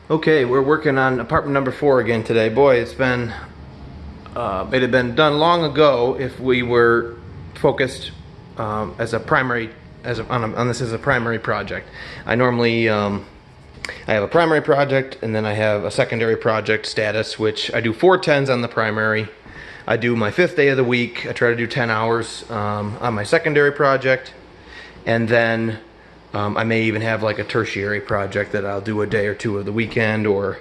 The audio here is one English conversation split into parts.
Okay, we're working on apartment number 4 again today. Boy, it had been done long ago if we were focused as a primary, on this as a primary project. I normally, I have a primary project and then I have a secondary project status, which I do 4 10s on the primary. I do my 5th day of the week. I try to do 10 hours on my secondary project, and then I may even have like a tertiary project that I'll do a day or two of the weekend, or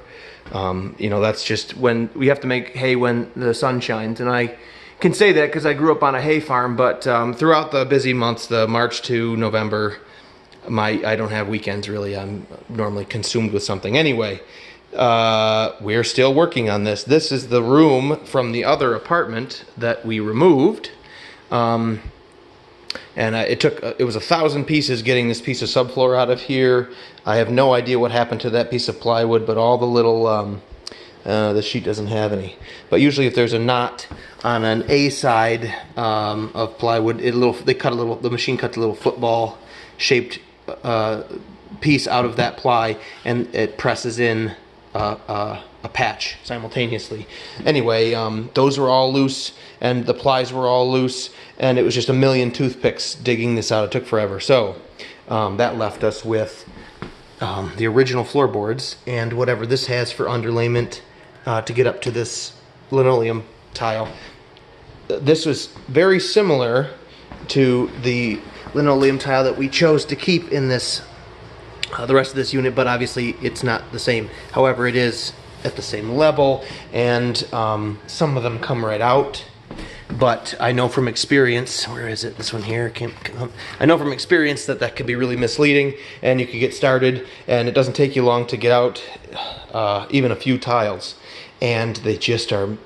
that's just when we have to make hay when the sun shines. And I can say that because I grew up on a hay farm, but throughout the busy months, the March to November, I don't have weekends really. I'm normally consumed with something. Anyway, we're still working on this. This is the room from the other apartment that we removed. And it was 1,000 pieces getting this piece of subfloor out of here. I have no idea what happened to that piece of plywood, but all the little, the sheet doesn't have any. But usually if there's a knot on an A side of plywood, the machine cuts a little football shaped piece out of that ply, and it presses in a patch simultaneously. Anyway, those were all loose, and the plies were all loose, and it was just a million toothpicks digging this out. It took forever. So that left us with the original floorboards and whatever this has for underlayment to get up to this linoleum tile. This was very similar to the linoleum tile that we chose to keep in this the rest of this unit, but obviously it's not the same. However, it is at the same level, and some of them come right out. But I know from experience, where is it? This one here. I know from experience that could be really misleading, and you could get started, and it doesn't take you long to get out even a few tiles, and they just are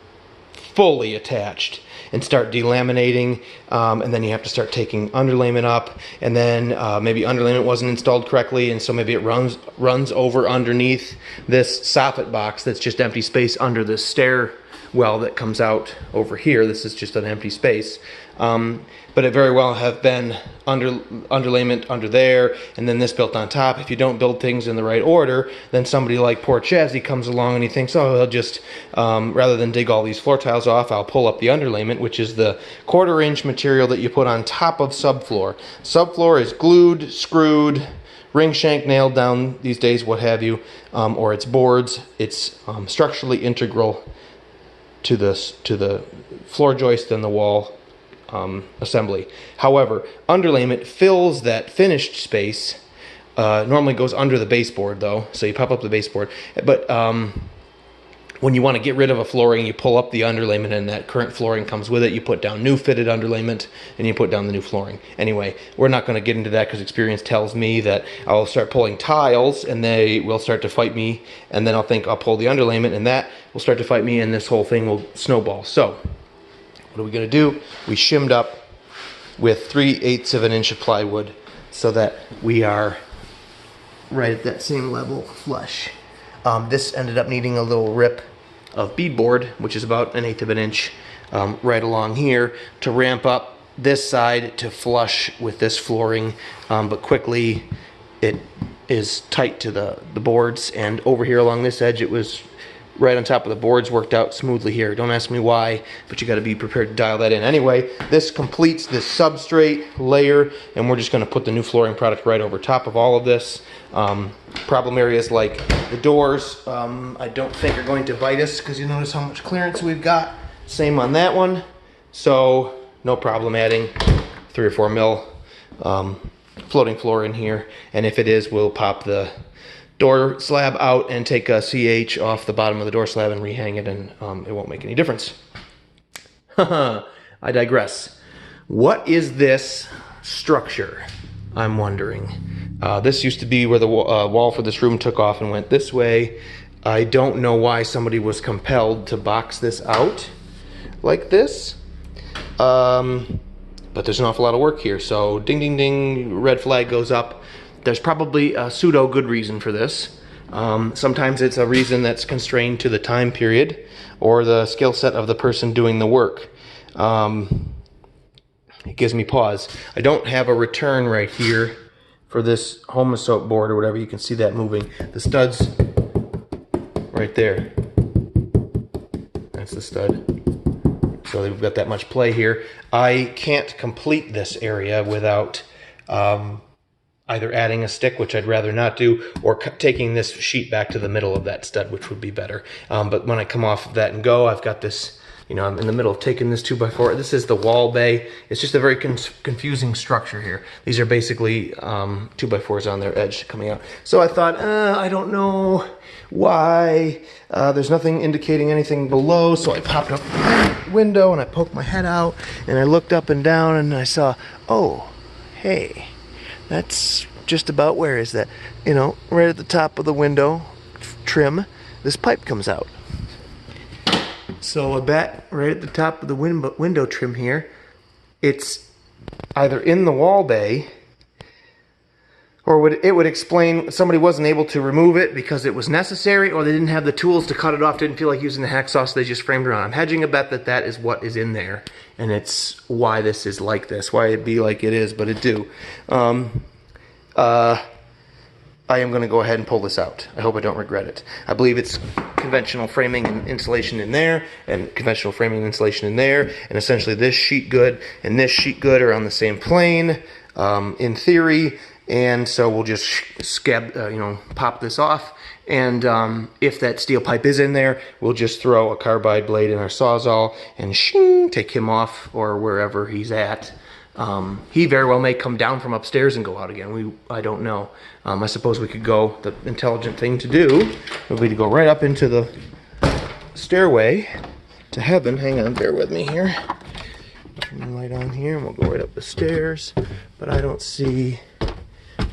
fully attached and start delaminating, and then you have to start taking underlayment up, and then maybe underlayment wasn't installed correctly, and so maybe it runs over underneath this soffit box that's just empty space under this stair well that comes out over here. This is just an empty space, but it very well have been underlayment under there, and then this built on top. If you don't build things in the right order, then somebody like poor Chazzy comes along and he thinks, oh, he'll just rather than dig all these floor tiles off, I'll pull up the underlayment, which is the 1/4 inch material that you put on top of subfloor. Subfloor is glued, screwed, ring shank nailed down these days, what have you, or it's boards. It's structurally integral to the floor joist and the wall assembly. However, underlayment fills that finished space. Normally goes under the baseboard though, so you pop up the baseboard. But when you want to get rid of a flooring, you pull up the underlayment, and that current flooring comes with it. You put down new fitted underlayment, and you put down the new flooring. Anyway, we're not going to get into that because experience tells me that I'll start pulling tiles, and they will start to fight me, and then I'll think I'll pull the underlayment, and that will start to fight me, and this whole thing will snowball. So, what are we going to do? We shimmed up with 3/8 of an inch of plywood so that we are right at that same level flush. This ended up needing a little rip of beadboard, which is about 1/8 of an inch, right along here to ramp up this side to flush with this flooring, but quickly it is tight to the boards, and over here along this edge it was right on top of the boards, worked out smoothly here. Don't ask me why, but you got to be prepared to dial that in. Anyway, this completes this substrate layer, and we're just going to put the new flooring product right over top of all of this. Problem areas like the doors, I don't think are going to bite us, because you notice how much clearance we've got. Same on that one, so no problem adding 3 or 4 mil floating floor in here, and if it is, we'll pop the door slab out and take a CH off the bottom of the door slab and rehang it, and it won't make any difference. I digress. What is this structure? I'm wondering. This used to be where the wall for this room took off and went this way. I don't know why somebody was compelled to box this out like this. But there's an awful lot of work here, so ding ding ding, red flag goes up. There's probably a pseudo good reason for this. Sometimes it's a reason that's constrained to the time period or the skill set of the person doing the work. It gives me pause. I don't have a return right here for this Homosoap board or whatever. You can see that moving. The studs right there. That's the stud. So we've got that much play here. I can't complete this area without either adding a stick, which I'd rather not do, or taking this sheet back to the middle of that stud, which would be better. But when I come off of that and go, I've got this, you know, I'm in the middle of taking this 2x4. This is the wall bay. It's just a very confusing structure here. These are basically 2x4s on their edge coming out. So I thought, I don't know why. There's nothing indicating anything below, so I popped up the window and I poked my head out and I looked up and down and I saw, oh, hey, that's just about, where is that? You know, right at the top of the window trim, this pipe comes out. So I bet right at the top of the window trim here, it's either in the wall bay, or it would explain somebody wasn't able to remove it because it was necessary, or they didn't have the tools to cut it off, didn't feel like using the hacksaw, so they just framed it on. I'm hedging a bet that that is what is in there, and it's why this is like this, why it'd be like it is, but it do. I am going to go ahead and pull this out. I hope I don't regret it. I believe it's conventional framing and insulation in there, and conventional framing and insulation in there, and essentially this sheet good and this sheet good are on the same plane, in theory, and so we'll just pop this off, and if that steel pipe is in there, we'll just throw a carbide blade in our Sawzall and shing, take him off, or wherever he's at. He very well may come down from upstairs and go out again. I don't know. I suppose we could go, the intelligent thing to do would be to go right up into the stairway to heaven. Hang on, bear with me here. Turn the light on here and we'll go right up the stairs. But I don't see,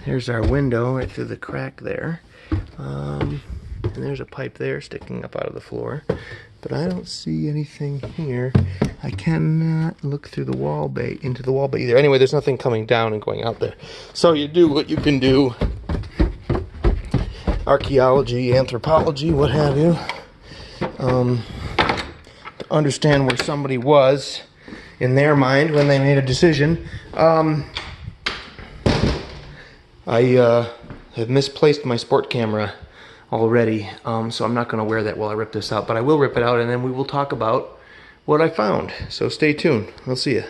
there's our window right through the crack there. And there's a pipe there sticking up out of the floor. But I don't see anything here. I cannot look through the wall bay, into the wall bay either. Anyway, there's nothing coming down and going out there. So you do what you can do. Archaeology, anthropology, what have you. To understand where somebody was in their mind when they made a decision. I have misplaced my sport camera already, so I'm not going to wear that while I rip this out, but I will rip it out and then we will talk about what I found. So stay tuned. We'll see you.